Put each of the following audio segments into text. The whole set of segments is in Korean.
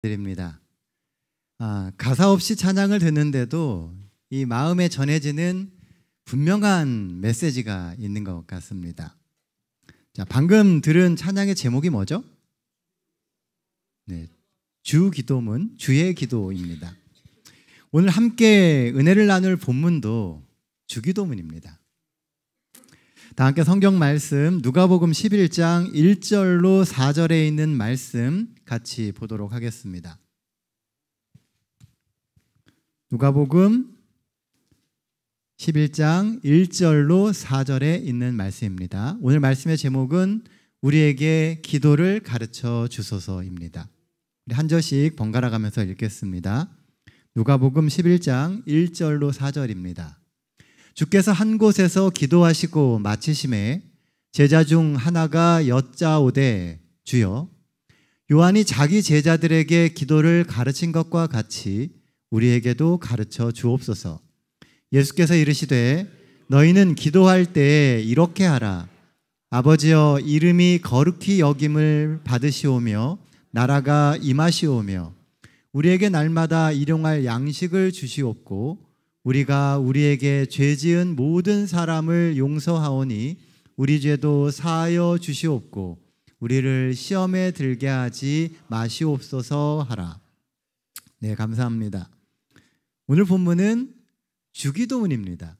드립니다. 가사 없이 찬양을 듣는데도 이 마음에 전해지는 분명한 메시지가 있는 것 같습니다. 자, 방금 들은 찬양의 제목이 뭐죠? 네, 주기도문, 주의 기도입니다. 오늘 함께 은혜를 나눌 본문도 주기도문입니다. 다 함께 성경 말씀 누가복음 11장 1절로 4절에 있는 말씀 같이 보도록 하겠습니다. 누가복음 11장 1절로 4절에 있는 말씀입니다. 오늘 말씀의 제목은 우리에게 기도를 가르쳐 주소서입니다. 우리 한 절씩 번갈아 가면서 읽겠습니다. 누가복음 11장 1절로 4절입니다. 주께서 한 곳에서 기도하시고 마치심에 제자 중 하나가 여짜오되 주여, 요한이 자기 제자들에게 기도를 가르친 것과 같이 우리에게도 가르쳐 주옵소서. 예수께서 이르시되 너희는 기도할 때에 이렇게 하라. 아버지여, 이름이 거룩히 여김을 받으시오며 나라가 임하시오며 우리에게 날마다 일용할 양식을 주시옵고 우리가 우리에게 죄 지은 모든 사람을 용서하오니 우리 죄도 사하여 주시옵고 우리를 시험에 들게 하지 마시옵소서 하라. 네, 감사합니다. 오늘 본문은 주기도문입니다.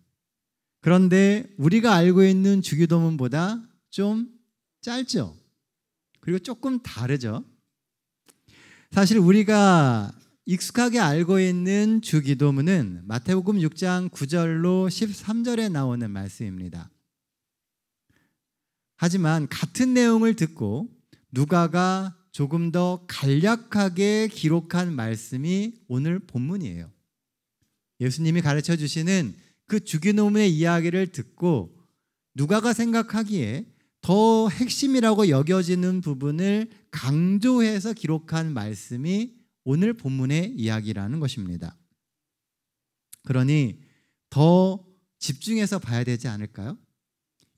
그런데 우리가 알고 있는 주기도문보다 좀 짧죠? 그리고 조금 다르죠? 사실 우리가 익숙하게 알고 있는 주기도문은 마태복음 6장 9절로 13절에 나오는 말씀입니다. 하지만 같은 내용을 듣고 누가가 조금 더 간략하게 기록한 말씀이 오늘 본문이에요. 예수님이 가르쳐 주시는 그 주기도문의 이야기를 듣고 누가가 생각하기에 더 핵심이라고 여겨지는 부분을 강조해서 기록한 말씀이 오늘 본문의 이야기라는 것입니다. 그러니 더 집중해서 봐야 되지 않을까요?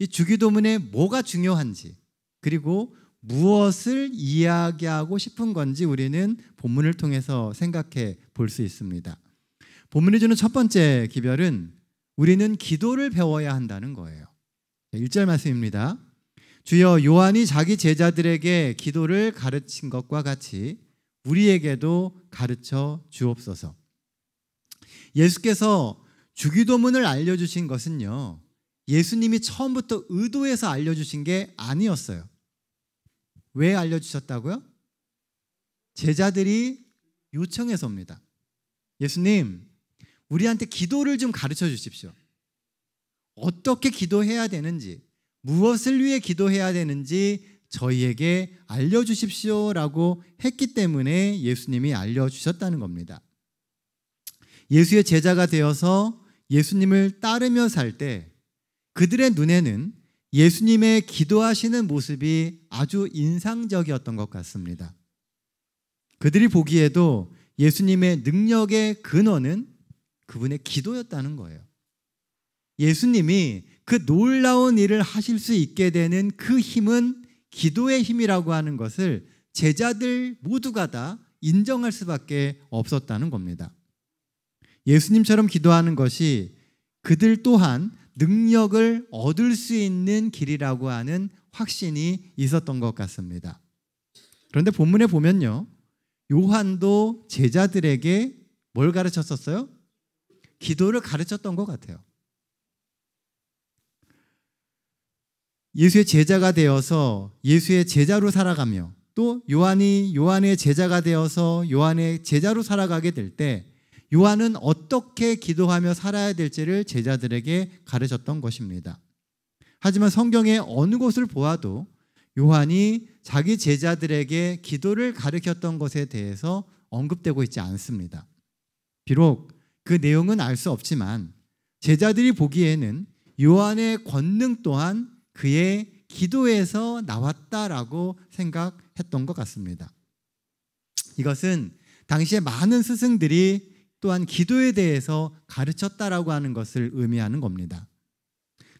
이 주기도문에 뭐가 중요한지, 그리고 무엇을 이야기하고 싶은 건지 우리는 본문을 통해서 생각해 볼 수 있습니다. 본문이 주는 첫 번째 기별은 우리는 기도를 배워야 한다는 거예요. 1절 말씀입니다. 주여, 요한이 자기 제자들에게 기도를 가르친 것과 같이 우리에게도 가르쳐 주옵소서. 예수께서 주기도문을 알려주신 것은요, 예수님이 처음부터 의도해서 알려주신 게 아니었어요. 왜 알려주셨다고요? 제자들이 요청해서입니다. 예수님, 우리한테 기도를 좀 가르쳐 주십시오. 어떻게 기도해야 되는지, 무엇을 위해 기도해야 되는지 저희에게 알려주십시오라고 했기 때문에 예수님이 알려주셨다는 겁니다. 예수의 제자가 되어서 예수님을 따르며 살 때 그들의 눈에는 예수님의 기도하시는 모습이 아주 인상적이었던 것 같습니다. 그들이 보기에도 예수님의 능력의 근원은 그분의 기도였다는 거예요. 예수님이 그 놀라운 일을 하실 수 있게 되는 그 힘은 기도의 힘이라고 하는 것을 제자들 모두가 다 인정할 수밖에 없었다는 겁니다. 예수님처럼 기도하는 것이 그들 또한 능력을 얻을 수 있는 길이라고 하는 확신이 있었던 것 같습니다. 그런데 본문에 보면요, 요한도 제자들에게 뭘 가르쳤었어요? 기도를 가르쳤던 것 같아요. 예수의 제자가 되어서 예수의 제자로 살아가며 또 요한이 요한의 제자가 되어서 요한의 제자로 살아가게 될 때 요한은 어떻게 기도하며 살아야 될지를 제자들에게 가르쳤던 것입니다. 하지만 성경의 어느 곳을 보아도 요한이 자기 제자들에게 기도를 가르쳤던 것에 대해서 언급되고 있지 않습니다. 비록 그 내용은 알 수 없지만 제자들이 보기에는 요한의 권능 또한 그의 기도에서 나왔다라고 생각했던 것 같습니다. 이것은 당시에 많은 스승들이 또한 기도에 대해서 가르쳤다라고 하는 것을 의미하는 겁니다.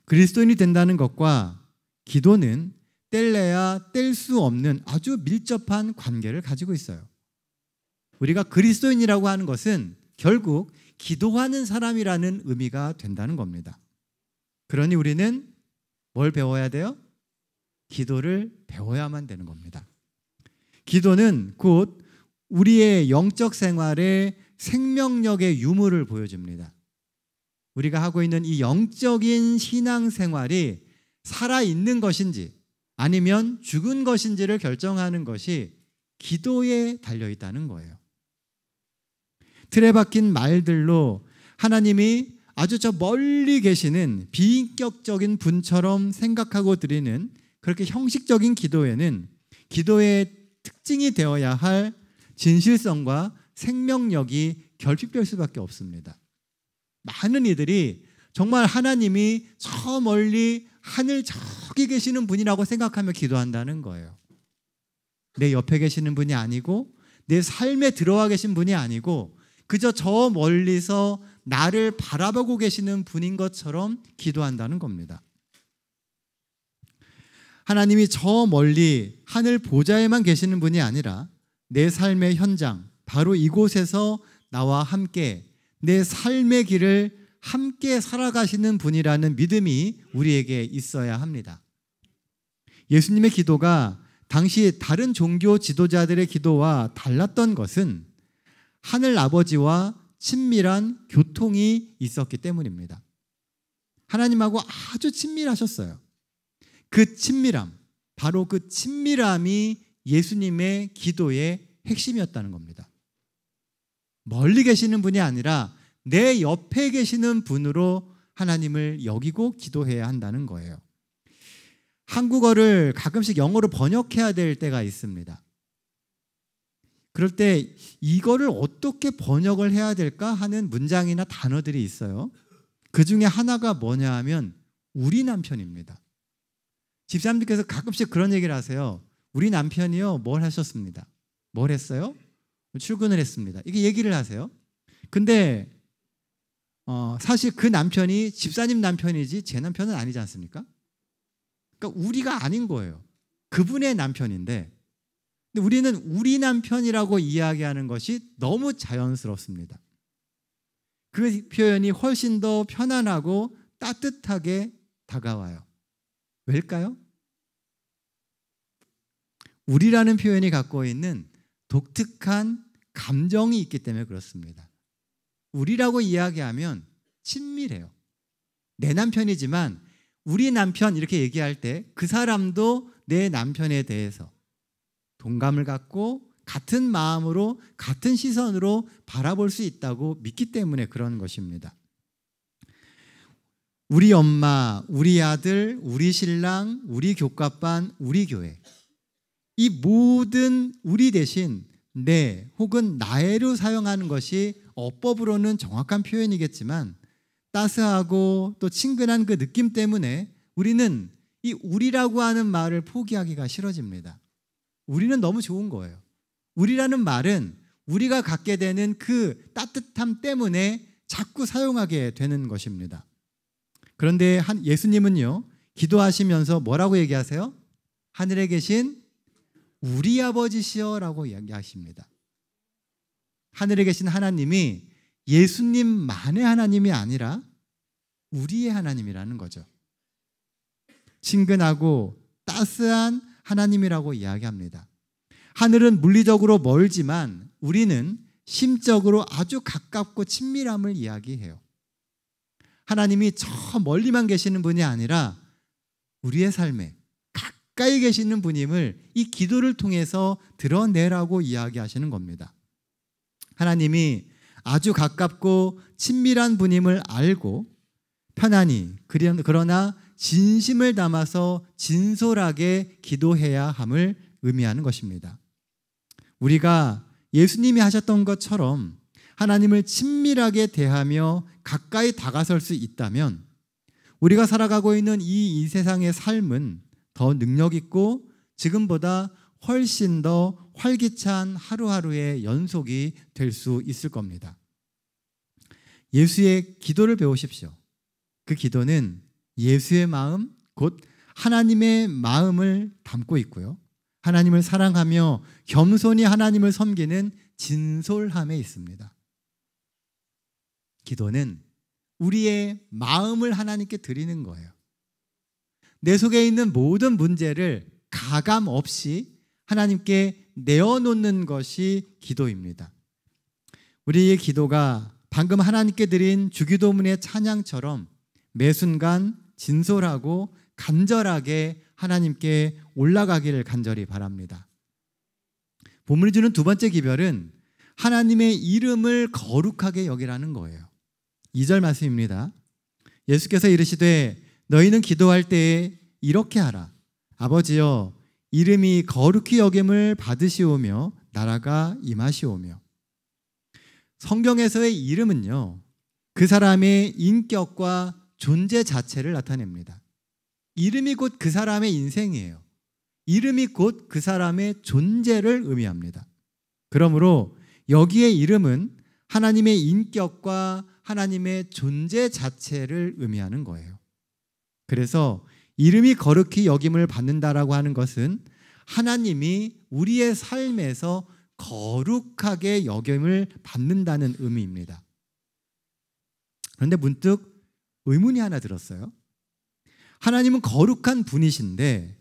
그리스도인이 된다는 것과 기도는 뗄래야 뗄 수 없는 아주 밀접한 관계를 가지고 있어요. 우리가 그리스도인이라고 하는 것은 결국 기도하는 사람이라는 의미가 된다는 겁니다. 그러니 우리는 뭘 배워야 돼요? 기도를 배워야만 되는 겁니다. 기도는 곧 우리의 영적 생활의 생명력의 유무를 보여줍니다. 우리가 하고 있는 이 영적인 신앙 생활이 살아있는 것인지 아니면 죽은 것인지를 결정하는 것이 기도에 달려있다는 거예요. 틀에 박힌 말들로 하나님이 아주 저 멀리 계시는 비인격적인 분처럼 생각하고 드리는 그렇게 형식적인 기도에는 기도의 특징이 되어야 할 진실성과 생명력이 결핍될 수밖에 없습니다. 많은 이들이 정말 하나님이 저 멀리 하늘 저기 계시는 분이라고 생각하며 기도한다는 거예요. 내 옆에 계시는 분이 아니고 내 삶에 들어와 계신 분이 아니고 그저 저 멀리서 나를 바라보고 계시는 분인 것처럼 기도한다는 겁니다. 하나님이 저 멀리 하늘 보좌에만 계시는 분이 아니라 내 삶의 현장, 바로 이곳에서 나와 함께 내 삶의 길을 함께 살아가시는 분이라는 믿음이 우리에게 있어야 합니다. 예수님의 기도가 당시 다른 종교 지도자들의 기도와 달랐던 것은 하늘 아버지와 친밀한 교통이 있었기 때문입니다. 하나님하고 아주 친밀하셨어요. 그 친밀함, 바로 그 친밀함이 예수님의 기도의 핵심이었다는 겁니다. 멀리 계시는 분이 아니라 내 옆에 계시는 분으로 하나님을 여기고 기도해야 한다는 거예요. 한국어를 가끔씩 영어로 번역해야 될 때가 있습니다. 그럴 때 이거를 어떻게 번역을 해야 될까 하는 문장이나 단어들이 있어요. 그 중에 하나가 뭐냐 하면 우리 남편입니다. 집사님들께서 가끔씩 그런 얘기를 하세요. 우리 남편이요 뭘 하셨습니다. 뭘 했어요? 출근을 했습니다. 이게 얘기를 하세요. 근데 사실 그 남편이 집사님 남편이지 제 남편은 아니지 않습니까? 그러니까 우리가 아닌 거예요. 그분의 남편인데 근데 우리는 우리 남편이라고 이야기하는 것이 너무 자연스럽습니다. 그 표현이 훨씬 더 편안하고 따뜻하게 다가와요. 왜일까요? 우리라는 표현이 갖고 있는 독특한 감정이 있기 때문에 그렇습니다. 우리라고 이야기하면 친밀해요. 내 남편이지만 우리 남편 이렇게 얘기할 때 그 사람도 내 남편에 대해서 동감을 갖고 같은 마음으로 같은 시선으로 바라볼 수 있다고 믿기 때문에 그런 것입니다. 우리 엄마, 우리 아들, 우리 신랑, 우리 교과반, 우리 교회 이 모든 우리 대신 내 혹은 나의로 사용하는 것이 어법으로는 정확한 표현이겠지만 따스하고 또 친근한 그 느낌 때문에 우리는 이 우리라고 하는 말을 포기하기가 싫어집니다. 우리는 너무 좋은 거예요. 우리라는 말은 우리가 갖게 되는 그 따뜻함 때문에 자꾸 사용하게 되는 것입니다. 그런데 예수님은요, 기도하시면서 뭐라고 얘기하세요? 하늘에 계신 우리 아버지시여라고 이야기하십니다. 하늘에 계신 하나님이 예수님만의 하나님이 아니라 우리의 하나님이라는 거죠. 친근하고 따스한 하나님이라고 이야기합니다. 하늘은 물리적으로 멀지만 우리는 심적으로 아주 가깝고 친밀함을 이야기해요. 하나님이 저 멀리만 계시는 분이 아니라 우리의 삶에 가까이 계시는 분임을 이 기도를 통해서 드러내라고 이야기하시는 겁니다. 하나님이 아주 가깝고 친밀한 분임을 알고 편안히 그러나 진심을 담아서 진솔하게 기도해야 함을 의미하는 것입니다. 우리가 예수님이 하셨던 것처럼 하나님을 친밀하게 대하며 가까이 다가설 수 있다면 우리가 살아가고 있는 이 세상의 삶은 더 능력 있고 지금보다 훨씬 더 활기찬 하루하루의 연속이 될 수 있을 겁니다. 예수의 기도를 배우십시오. 그 기도는 예수의 마음, 곧 하나님의 마음을 담고 있고요. 하나님을 사랑하며 겸손히 하나님을 섬기는 진솔함에 있습니다. 기도는 우리의 마음을 하나님께 드리는 거예요. 내 속에 있는 모든 문제를 가감 없이 하나님께 내어놓는 것이 기도입니다. 우리의 기도가 방금 하나님께 드린 주기도문의 찬양처럼 매 순간 진솔하고 간절하게 하나님께 올라가기를 간절히 바랍니다. 본문이 주는 두 번째 기별은 하나님의 이름을 거룩하게 여기라는 거예요. 2절 말씀입니다. 예수께서 이르시되 너희는 기도할 때에 이렇게 하라. 아버지여 이름이 거룩히 여김을 받으시오며 나라가 임하시오며. 성경에서의 이름은요, 그 사람의 인격과 존재 자체를 나타냅니다. 이름이 곧 그 사람의 인생이에요. 이름이 곧 그 사람의 존재를 의미합니다. 그러므로 여기에 이름은 하나님의 인격과 하나님의 존재 자체를 의미하는 거예요. 그래서 이름이 거룩히 여김을 받는다라고 하는 것은 하나님이 우리의 삶에서 거룩하게 여김을 받는다는 의미입니다. 그런데 문득 의문이 하나 들었어요. 하나님은 거룩한 분이신데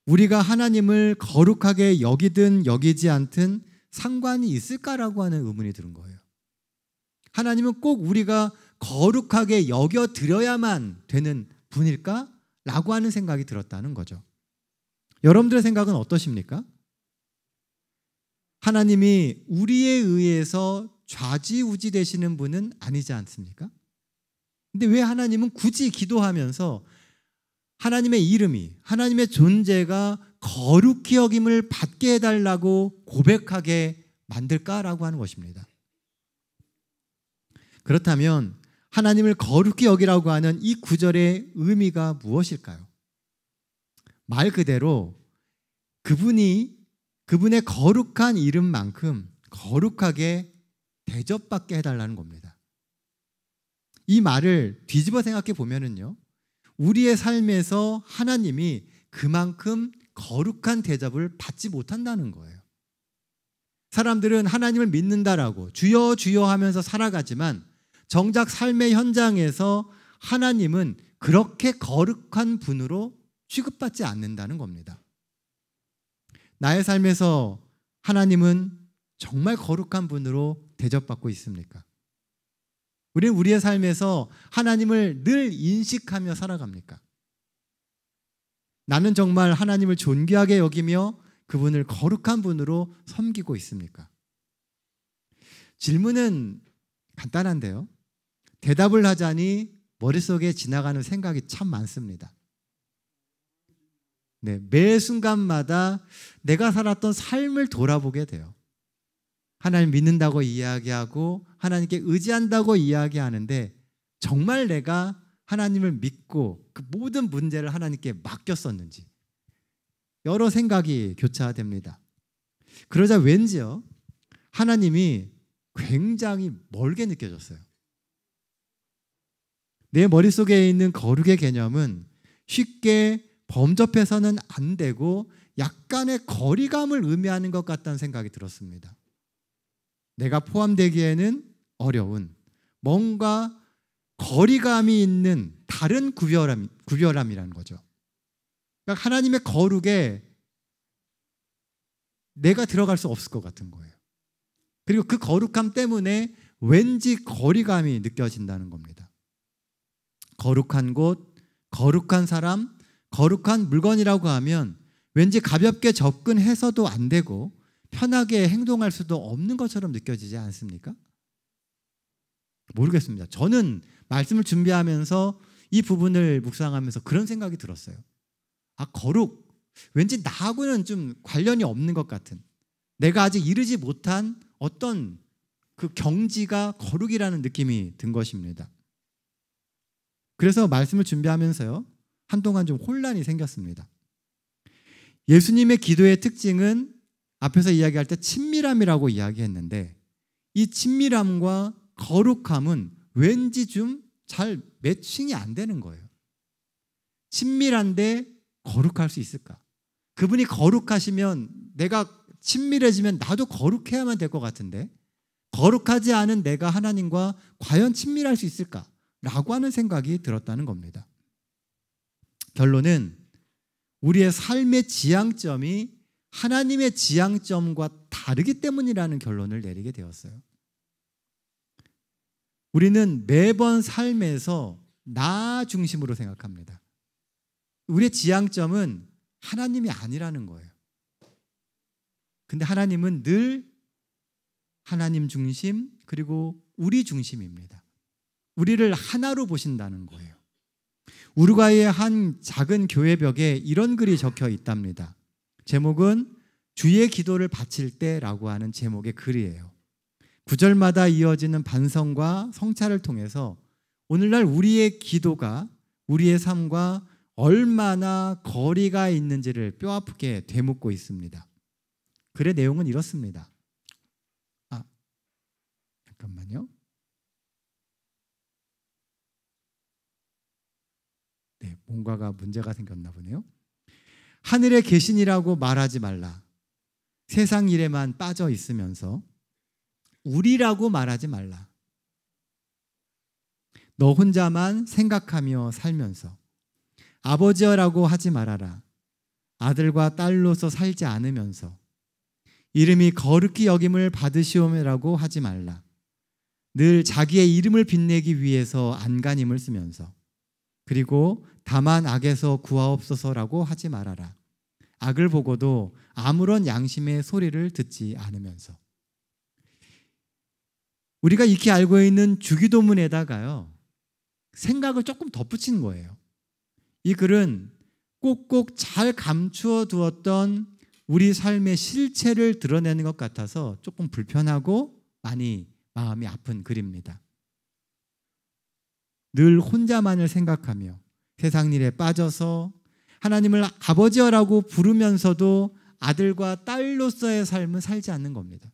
우리가 하나님을 거룩하게 여기든 여기지 않든 상관이 있을까라고 하는 의문이 드는 거예요. 하나님은 꼭 우리가 거룩하게 여겨드려야만 되는 분일까? 라고 하는 생각이 들었다는 거죠. 여러분들의 생각은 어떠십니까? 하나님이 우리에 의해서 좌지우지 되시는 분은 아니지 않습니까? 근데 왜 하나님은 굳이 기도하면서 하나님의 이름이, 하나님의 존재가 거룩히 여김을 받게 해달라고 고백하게 만들까라고 하는 것입니다. 그렇다면 하나님을 거룩히 여기라고 하는 이 구절의 의미가 무엇일까요? 말 그대로 그분의 거룩한 이름만큼 거룩하게 대접받게 해달라는 겁니다. 이 말을 뒤집어 생각해 보면은요, 우리의 삶에서 하나님이 그만큼 거룩한 대접을 받지 못한다는 거예요. 사람들은 하나님을 믿는다라고 주여 주여 하면서 살아가지만 정작 삶의 현장에서 하나님은 그렇게 거룩한 분으로 취급받지 않는다는 겁니다. 나의 삶에서 하나님은 정말 거룩한 분으로 대접받고 있습니까? 우리는 우리의 삶에서 하나님을 늘 인식하며 살아갑니까? 나는 정말 하나님을 존귀하게 여기며 그분을 거룩한 분으로 섬기고 있습니까? 질문은 간단한데요, 대답을 하자니 머릿속에 지나가는 생각이 참 많습니다. 네, 매 순간마다 내가 살았던 삶을 돌아보게 돼요. 하나님 믿는다고 이야기하고 하나님께 의지한다고 이야기하는데 정말 내가 하나님을 믿고 그 모든 문제를 하나님께 맡겼었는지 여러 생각이 교차됩니다. 그러자 왠지요, 하나님이 굉장히 멀게 느껴졌어요. 내 머릿속에 있는 거룩의 개념은 쉽게 범접해서는 안 되고 약간의 거리감을 의미하는 것 같다는 생각이 들었습니다. 내가 포함되기에는 어려운 뭔가 거리감이 있는 다른 구별함이라는 거죠. 그러니까 하나님의 거룩에 내가 들어갈 수 없을 것 같은 거예요. 그리고 그 거룩함 때문에 왠지 거리감이 느껴진다는 겁니다. 거룩한 곳, 거룩한 사람, 거룩한 물건이라고 하면 왠지 가볍게 접근해서도 안 되고 편하게 행동할 수도 없는 것처럼 느껴지지 않습니까? 모르겠습니다. 저는 말씀을 준비하면서 이 부분을 묵상하면서 그런 생각이 들었어요. 거룩, 왠지 나하고는 좀 관련이 없는 것 같은, 내가 아직 이르지 못한 어떤 그 경지가 거룩이라는 느낌이 든 것입니다. 그래서 말씀을 준비하면서요, 한동안 좀 혼란이 생겼습니다. 예수님의 기도의 특징은 앞에서 이야기할 때 친밀함이라고 이야기했는데 이 친밀함과 거룩함은 왠지 좀 잘 매칭이 안 되는 거예요. 친밀한데 거룩할 수 있을까? 그분이 거룩하시면 내가 친밀해지면 나도 거룩해야만 될 것 같은데 거룩하지 않은 내가 하나님과 과연 친밀할 수 있을까? 라고 하는 생각이 들었다는 겁니다. 결론은 우리의 삶의 지향점이 하나님의 지향점과 다르기 때문이라는 결론을 내리게 되었어요. 우리는 매번 삶에서 나 중심으로 생각합니다. 우리의 지향점은 하나님이 아니라는 거예요. 근데 하나님은 늘 하나님 중심 그리고 우리 중심입니다. 우리를 하나로 보신다는 거예요. 우루과이의 한 작은 교회벽에 이런 글이 적혀 있답니다. 제목은 주의 기도를 바칠 때라고 하는 제목의 글이에요. 구절마다 이어지는 반성과 성찰을 통해서 오늘날 우리의 기도가 우리의 삶과 얼마나 거리가 있는지를 뼈아프게 되묻고 있습니다. 글의 내용은 이렇습니다. 잠깐만요. 네, 뭔가가 문제가 생겼나 보네요. 하늘에 계신이라고 말하지 말라. 세상 일에만 빠져 있으면서 우리라고 말하지 말라. 너 혼자만 생각하며 살면서 아버지여라고 하지 말아라. 아들과 딸로서 살지 않으면서 이름이 거룩히 여김을 받으시오라고 하지 말라. 늘 자기의 이름을 빛내기 위해서 안간힘을 쓰면서 그리고 다만 악에서 구하옵소서라고 하지 말아라. 악을 보고도 아무런 양심의 소리를 듣지 않으면서. 우리가 익히 알고 있는 주기도문에다가요 생각을 조금 덧붙인 거예요. 이 글은 꼭꼭 잘 감추어 두었던 우리 삶의 실체를 드러내는 것 같아서 조금 불편하고 많이 마음이 아픈 글입니다. 늘 혼자만을 생각하며 세상 일에 빠져서 하나님을 아버지여라고 부르면서도 아들과 딸로서의 삶은 살지 않는 겁니다.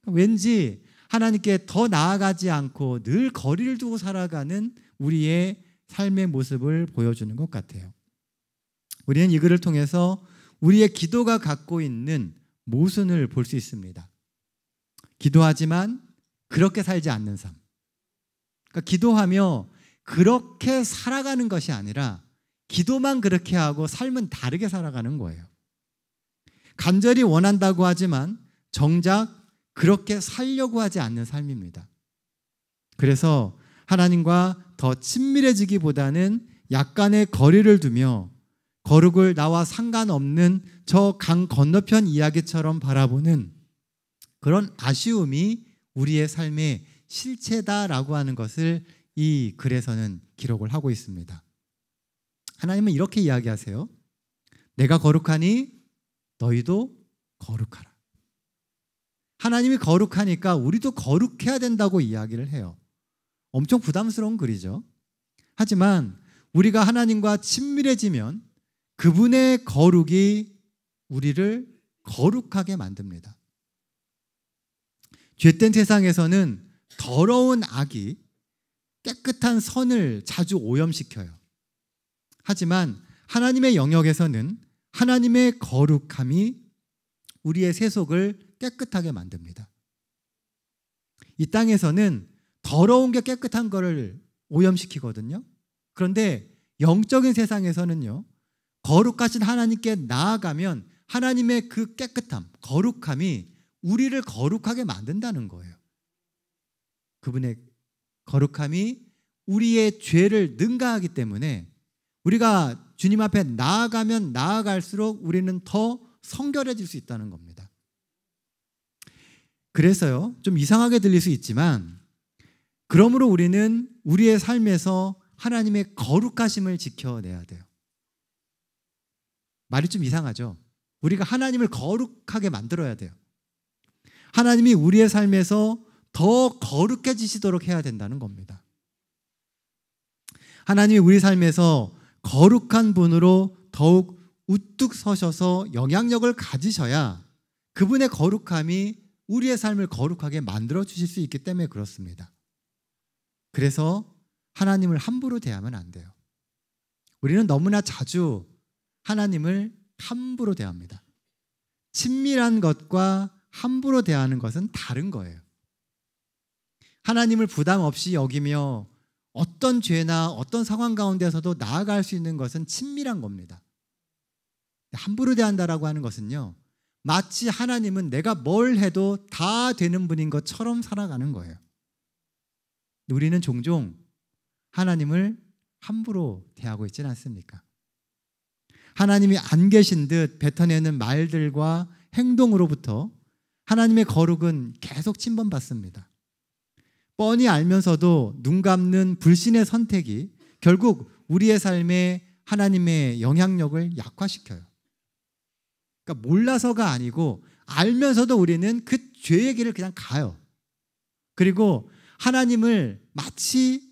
왠지 하나님께 더 나아가지 않고 늘 거리를 두고 살아가는 우리의 삶의 모습을 보여주는 것 같아요. 우리는 이 글을 통해서 우리의 기도가 갖고 있는 모순을 볼 수 있습니다. 기도하지만 그렇게 살지 않는 삶. 그러니까 기도하며 그렇게 살아가는 것이 아니라 기도만 그렇게 하고 삶은 다르게 살아가는 거예요. 간절히 원한다고 하지만 정작 그렇게 살려고 하지 않는 삶입니다. 그래서 하나님과 더 친밀해지기보다는 약간의 거리를 두며 거룩을 나와 상관없는 저 강 건너편 이야기처럼 바라보는 그런 아쉬움이 우리의 삶의 실체다라고 하는 것을 이 글에서는 기록을 하고 있습니다. 하나님은 이렇게 이야기하세요. 내가 거룩하니 너희도 거룩하라. 하나님이 거룩하니까 우리도 거룩해야 된다고 이야기를 해요. 엄청 부담스러운 글이죠. 하지만 우리가 하나님과 친밀해지면 그분의 거룩이 우리를 거룩하게 만듭니다. 죄된 세상에서는 더러운 악이 깨끗한 선을 자주 오염시켜요. 하지만 하나님의 영역에서는 하나님의 거룩함이 우리의 세속을 깨끗하게 만듭니다. 이 땅에서는 더러운 게 깨끗한 거를 오염시키거든요. 그런데 영적인 세상에서는요, 거룩하신 하나님께 나아가면 하나님의 그 깨끗함, 거룩함이 우리를 거룩하게 만든다는 거예요. 그분의 거룩함이 우리의 죄를 능가하기 때문에 우리가 주님 앞에 나아가면 나아갈수록 우리는 더 성결해질 수 있다는 겁니다. 그래서요, 좀 이상하게 들릴 수 있지만 그러므로 우리는 우리의 삶에서 하나님의 거룩하심을 지켜내야 돼요. 말이 좀 이상하죠? 우리가 하나님을 거룩하게 만들어야 돼요. 하나님이 우리의 삶에서 더 거룩해지시도록 해야 된다는 겁니다. 하나님이 우리 삶에서 거룩한 분으로 더욱 우뚝 서셔서 영향력을 가지셔야 그분의 거룩함이 우리의 삶을 거룩하게 만들어 주실 수 있기 때문에 그렇습니다. 그래서 하나님을 함부로 대하면 안 돼요. 우리는 너무나 자주 하나님을 함부로 대합니다. 친밀한 것과 함부로 대하는 것은 다른 거예요. 하나님을 부담 없이 여기며 어떤 죄나 어떤 상황 가운데서도 나아갈 수 있는 것은 친밀한 겁니다. 함부로 대한다라고 하는 것은요, 마치 하나님은 내가 뭘 해도 다 되는 분인 것처럼 살아가는 거예요. 우리는 종종 하나님을 함부로 대하고 있지는 않습니까? 하나님이 안 계신 듯 뱉어내는 말들과 행동으로부터 하나님의 거룩은 계속 침범받습니다. 뻔히 알면서도 눈 감는 불신의 선택이 결국 우리의 삶에 하나님의 영향력을 약화시켜요. 그러니까 몰라서가 아니고 알면서도 우리는 그 죄의 길을 그냥 가요. 그리고 하나님을 마치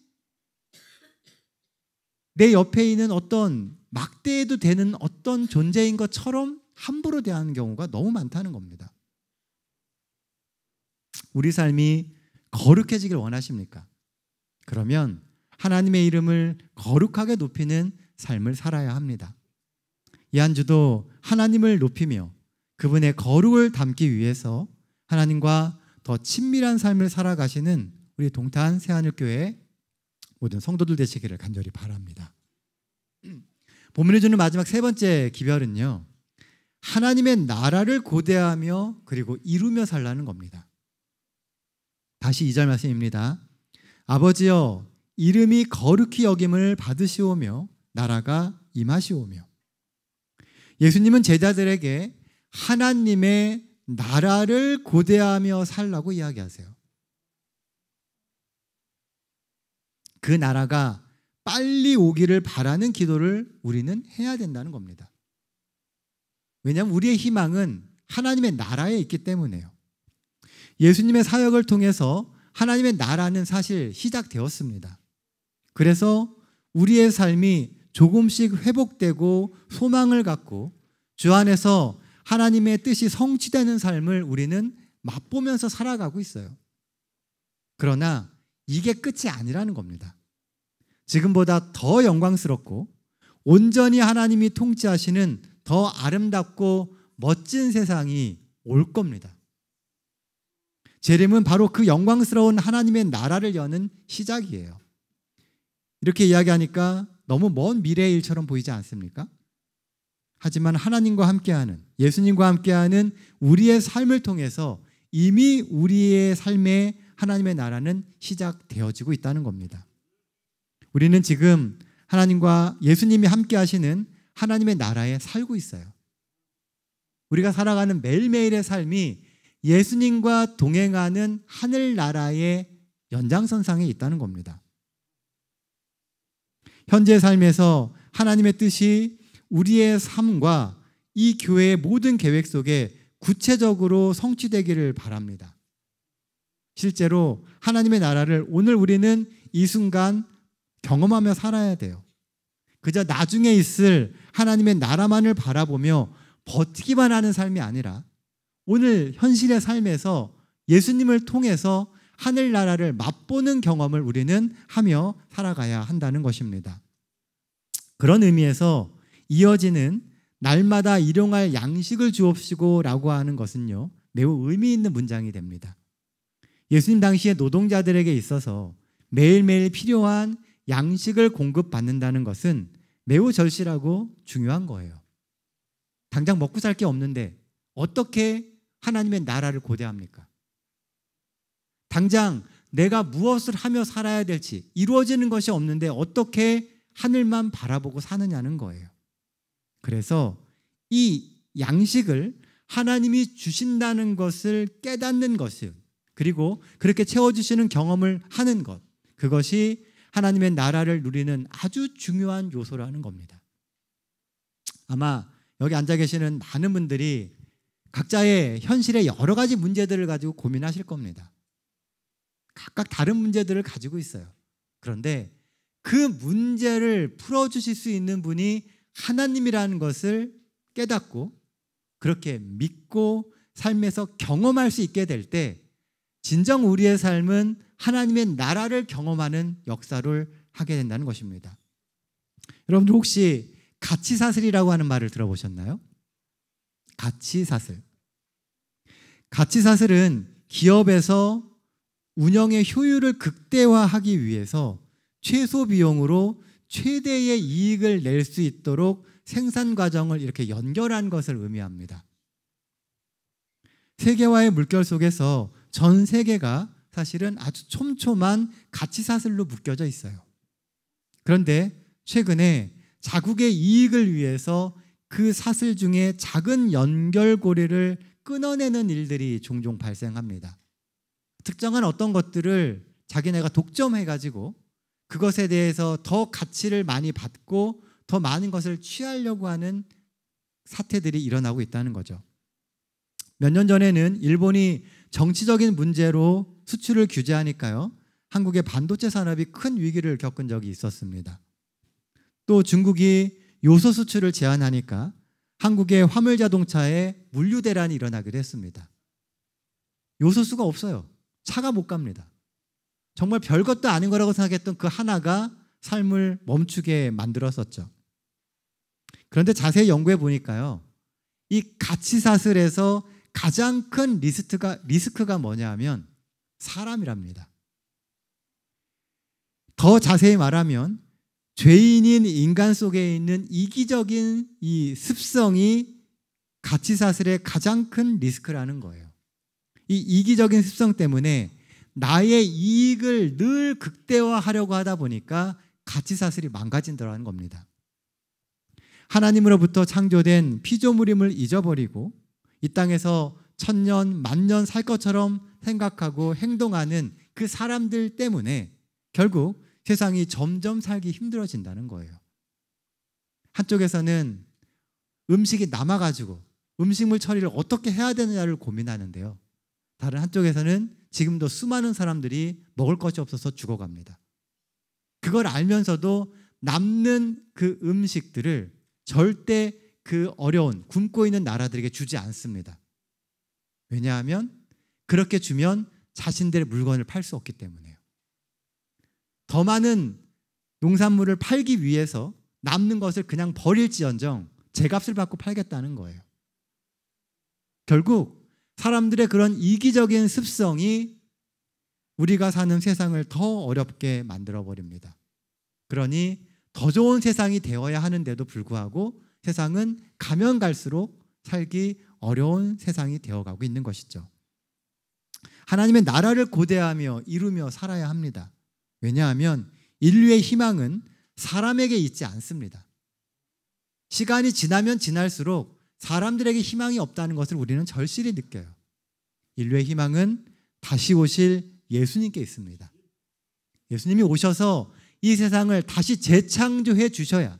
내 옆에 있는 어떤 막대해도 되는 어떤 존재인 것처럼 함부로 대하는 경우가 너무 많다는 겁니다. 우리 삶이 거룩해지길 원하십니까? 그러면 하나님의 이름을 거룩하게 높이는 삶을 살아야 합니다. 이 한 주도 하나님을 높이며 그분의 거룩을 담기 위해서 하나님과 더 친밀한 삶을 살아가시는 우리 동탄 새하늘교회 모든 성도들 되시기를 간절히 바랍니다. 본문이 주는 마지막 세 번째 기별은요, 하나님의 나라를 고대하며 그리고 이루며 살라는 겁니다. 다시 2절 말씀입니다. 아버지여, 이름이 거룩히 여김을 받으시오며 나라가 임하시오며. 예수님은 제자들에게 하나님의 나라를 고대하며 살라고 이야기하세요. 그 나라가 빨리 오기를 바라는 기도를 우리는 해야 된다는 겁니다. 왜냐하면 우리의 희망은 하나님의 나라에 있기 때문에요. 예수님의 사역을 통해서 하나님의 나라는 사실 시작되었습니다. 그래서 우리의 삶이 조금씩 회복되고 소망을 갖고 주 안에서 하나님의 뜻이 성취되는 삶을 우리는 맛보면서 살아가고 있어요. 그러나 이게 끝이 아니라는 겁니다. 지금보다 더 영광스럽고 온전히 하나님이 통치하시는 더 아름답고 멋진 세상이 올 겁니다. 재림은 바로 그 영광스러운 하나님의 나라를 여는 시작이에요. 이렇게 이야기하니까 너무 먼 미래의 일처럼 보이지 않습니까? 하지만 하나님과 함께하는, 예수님과 함께하는 우리의 삶을 통해서 이미 우리의 삶에 하나님의 나라는 시작되어지고 있다는 겁니다. 우리는 지금 하나님과 예수님이 함께하시는 하나님의 나라에 살고 있어요. 우리가 살아가는 매일매일의 삶이 예수님과 동행하는 하늘나라의 연장선상에 있다는 겁니다. 현재 삶에서 하나님의 뜻이 우리의 삶과 이 교회의 모든 계획 속에 구체적으로 성취되기를 바랍니다. 실제로 하나님의 나라를 오늘 우리는 이 순간 경험하며 살아야 돼요. 그저 나중에 있을 하나님의 나라만을 바라보며 버티기만 하는 삶이 아니라 오늘 현실의 삶에서 예수님을 통해서 하늘나라를 맛보는 경험을 우리는 하며 살아가야 한다는 것입니다. 그런 의미에서 이어지는 날마다 일용할 양식을 주옵시고 라고 하는 것은요, 매우 의미 있는 문장이 됩니다. 예수님 당시의 노동자들에게 있어서 매일매일 필요한 양식을 공급받는다는 것은 매우 절실하고 중요한 거예요. 당장 먹고 살 게 없는데 어떻게 하나님의 나라를 고대합니까? 당장 내가 무엇을 하며 살아야 될지 이루어지는 것이 없는데 어떻게 하늘만 바라보고 사느냐는 거예요. 그래서 이 양식을 하나님이 주신다는 것을 깨닫는 것을, 그리고 그렇게 채워주시는 경험을 하는 것, 그것이 하나님의 나라를 누리는 아주 중요한 요소라는 겁니다. 아마 여기 앉아 계시는 많은 분들이 각자의 현실의 여러 가지 문제들을 가지고 고민하실 겁니다. 각각 다른 문제들을 가지고 있어요. 그런데 그 문제를 풀어주실 수 있는 분이 하나님이라는 것을 깨닫고 그렇게 믿고 삶에서 경험할 수 있게 될 때 진정 우리의 삶은 하나님의 나라를 경험하는 역사를 하게 된다는 것입니다. 여러분들 혹시 가치사슬이라고 하는 말을 들어보셨나요? 가치사슬. 가치사슬은 기업에서 운영의 효율을 극대화하기 위해서 최소 비용으로 최대의 이익을 낼 수 있도록 생산 과정을 이렇게 연결한 것을 의미합니다. 세계화의 물결 속에서 전 세계가 사실은 아주 촘촘한 가치사슬로 묶여져 있어요. 그런데 최근에 자국의 이익을 위해서 그 사슬 중에 작은 연결고리를 끊어내는 일들이 종종 발생합니다. 특정한 어떤 것들을 자기네가 독점해가지고 그것에 대해서 더 가치를 많이 받고 더 많은 것을 취하려고 하는 사태들이 일어나고 있다는 거죠. 몇 년 전에는 일본이 정치적인 문제로 수출을 규제하니까요, 한국의 반도체 산업이 큰 위기를 겪은 적이 있었습니다. 또 중국이 요소 수출을 제한하니까 한국의 화물 자동차에 물류 대란이 일어나기도 했습니다. 요소수가 없어요. 차가 못 갑니다. 정말 별것도 아닌 거라고 생각했던 그 하나가 삶을 멈추게 만들었었죠. 그런데 자세히 연구해 보니까요, 이 가치사슬에서 가장 큰 리스크가 뭐냐 하면 사람이랍니다. 더 자세히 말하면 죄인인 인간 속에 있는 이기적인 이 습성이 가치사슬의 가장 큰 리스크라는 거예요. 이 이기적인 습성 때문에 나의 이익을 늘 극대화하려고 하다 보니까 가치사슬이 망가진다는 겁니다. 하나님으로부터 창조된 피조물임을 잊어버리고 이 땅에서 천년, 만년 살 것처럼 생각하고 행동하는 그 사람들 때문에 결국 세상이 점점 살기 힘들어진다는 거예요. 한쪽에서는 음식이 남아가지고 음식물 처리를 어떻게 해야 되느냐를 고민하는데요. 다른 한쪽에서는 지금도 수많은 사람들이 먹을 것이 없어서 죽어갑니다. 그걸 알면서도 남는 그 음식들을 절대 그 어려운 굶고 있는 나라들에게 주지 않습니다. 왜냐하면 그렇게 주면 자신들의 물건을 팔 수 없기 때문에요. 더 많은 농산물을 팔기 위해서 남는 것을 그냥 버릴지언정 제값을 받고 팔겠다는 거예요. 결국 사람들의 그런 이기적인 습성이 우리가 사는 세상을 더 어렵게 만들어버립니다. 그러니 더 좋은 세상이 되어야 하는데도 불구하고 세상은 가면 갈수록 살기 어려운 세상이 되어가고 있는 것이죠. 하나님의 나라를 고대하며 이루며 살아야 합니다. 왜냐하면 인류의 희망은 사람에게 있지 않습니다. 시간이 지나면 지날수록 사람들에게 희망이 없다는 것을 우리는 절실히 느껴요. 인류의 희망은 다시 오실 예수님께 있습니다. 예수님이 오셔서 이 세상을 다시 재창조해 주셔야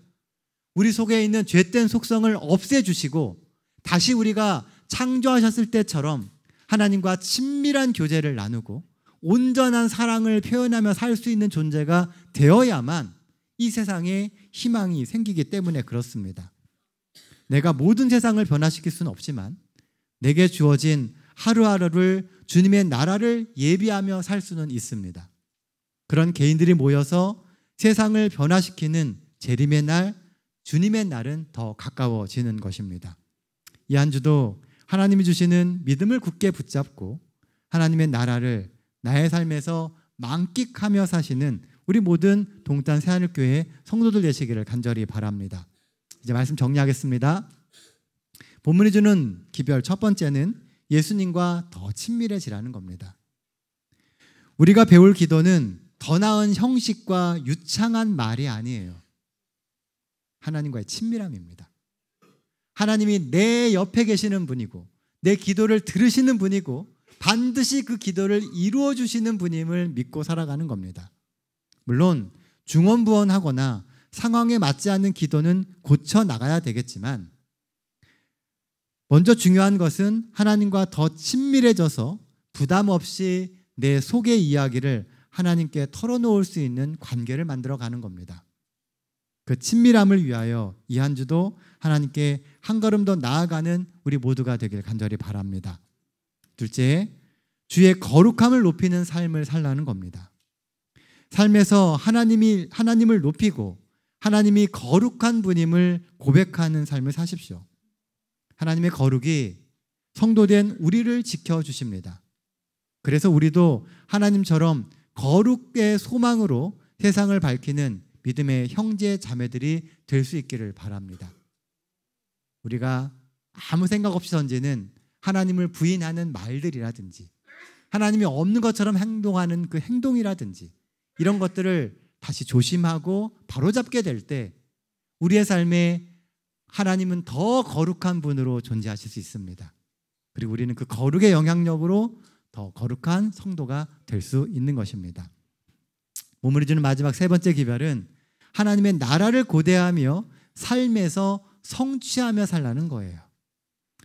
우리 속에 있는 죄된 속성을 없애주시고 다시 우리가 창조하셨을 때처럼 하나님과 친밀한 교제를 나누고 온전한 사랑을 표현하며 살 수 있는 존재가 되어야만 이 세상에 희망이 생기기 때문에 그렇습니다. 내가 모든 세상을 변화시킬 수는 없지만 내게 주어진 하루하루를 주님의 나라를 예비하며 살 수는 있습니다. 그런 개인들이 모여서 세상을 변화시키는 재림의 날, 주님의 날은 더 가까워지는 것입니다. 이 한 주도 하나님이 주시는 믿음을 굳게 붙잡고 하나님의 나라를 나의 삶에서 만끽하며 사시는 우리 모든 동탄 새하늘교회 성도들 되시기를 간절히 바랍니다. 이제 말씀 정리하겠습니다. 본문이 주는 기별 첫 번째는 예수님과 더 친밀해지라는 겁니다. 우리가 배울 기도는 더 나은 형식과 유창한 말이 아니에요. 하나님과의 친밀함입니다. 하나님이 내 옆에 계시는 분이고 내 기도를 들으시는 분이고 반드시 그 기도를 이루어 주시는 분임을 믿고 살아가는 겁니다. 물론 중언부언하거나 상황에 맞지 않는 기도는 고쳐 나가야 되겠지만 먼저 중요한 것은 하나님과 더 친밀해져서 부담 없이 내 속의 이야기를 하나님께 털어놓을 수 있는 관계를 만들어가는 겁니다. 그 친밀함을 위하여 이 한 주도 하나님께 한 걸음 더 나아가는 우리 모두가 되길 간절히 바랍니다. 둘째, 주의 거룩함을 높이는 삶을 살라는 겁니다. 삶에서 하나님을 높이고 하나님이 거룩한 분임을 고백하는 삶을 사십시오. 하나님의 거룩이 성도된 우리를 지켜주십니다. 그래서 우리도 하나님처럼 거룩의 소망으로 세상을 밝히는 믿음의 형제 자매들이 될 수 있기를 바랍니다. 우리가 아무 생각 없이 던지는 하나님을 부인하는 말들이라든지 하나님이 없는 것처럼 행동하는 그 행동이라든지 이런 것들을 다시 조심하고 바로잡게 될 때 우리의 삶에 하나님은 더 거룩한 분으로 존재하실 수 있습니다. 그리고 우리는 그 거룩의 영향력으로 더 거룩한 성도가 될 수 있는 것입니다. 몸을 주는 마지막 세 번째 기별은 하나님의 나라를 고대하며 삶에서 성취하며 살라는 거예요.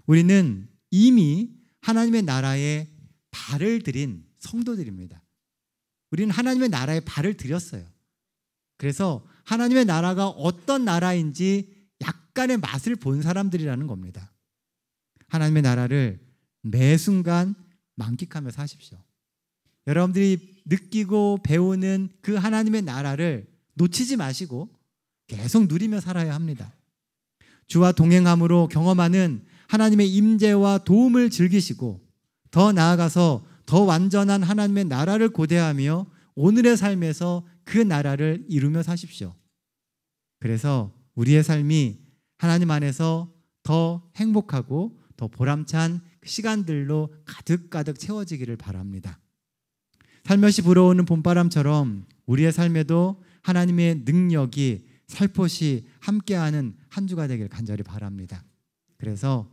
우리는 이미 하나님의 나라에 발을 들인 성도들입니다. 우리는 하나님의 나라에 발을 들였어요. 그래서 하나님의 나라가 어떤 나라인지 약간의 맛을 본 사람들이라는 겁니다. 하나님의 나라를 매 순간 만끽하며 사십시오. 여러분들이 느끼고 배우는 그 하나님의 나라를 놓치지 마시고 계속 누리며 살아야 합니다. 주와 동행함으로 경험하는 하나님의 임재와 도움을 즐기시고 더 나아가서 더 완전한 하나님의 나라를 고대하며 오늘의 삶에서 그 나라를 이루며 사십시오. 그래서 우리의 삶이 하나님 안에서 더 행복하고 더 보람찬 시간들로 가득가득 채워지기를 바랍니다. 살며시 불어오는 봄바람처럼 우리의 삶에도 하나님의 능력이 살포시 함께하는 한 주가 되길 간절히 바랍니다. 그래서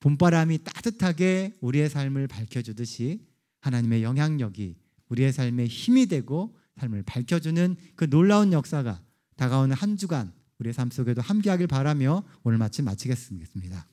봄바람이 따뜻하게 우리의 삶을 밝혀주듯이 하나님의 영향력이 우리의 삶에 힘이 되고 삶을 밝혀주는 그 놀라운 역사가 다가오는 한 주간 우리의 삶 속에도 함께하길 바라며 오늘 마치겠습니다.